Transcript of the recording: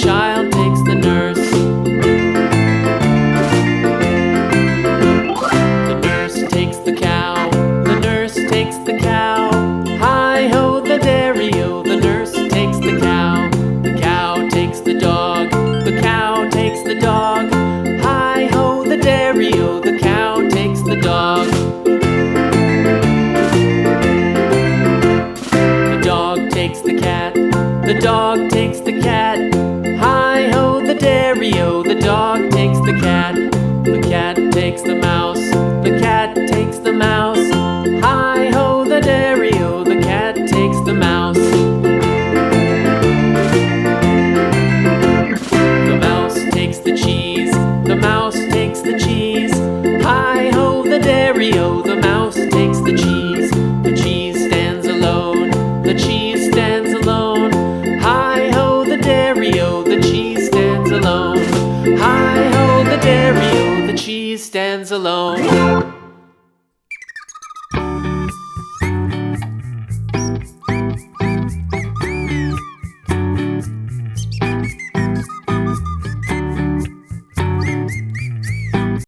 child takes the nurse. The nurse takes the cow. The nurse takes the cow. Hi-ho, the dairy-o, the nurse takes the cow. The cow takes the dog. The cow takes the dog. Hi-ho, the dairy-o, the cow takes the dog. The dog takes the cat. The dog takes the cat. Hi-ho, the dairy-o, the dog takes the cat. The cat takes the mouse. The cat takes the mouse. Hi-ho, the dairy-o, the cat takes the mouse. The mouse takes the cheese. The mouse takes the cheese. Hi-ho, the dairy-o, the mouse takes the cheese. The cheese stands alone. The cheese stands alone. Hi-ho, the dairy-o, the cheese stands alone. Hi-ho, the dairy-o, the cheese stands alone.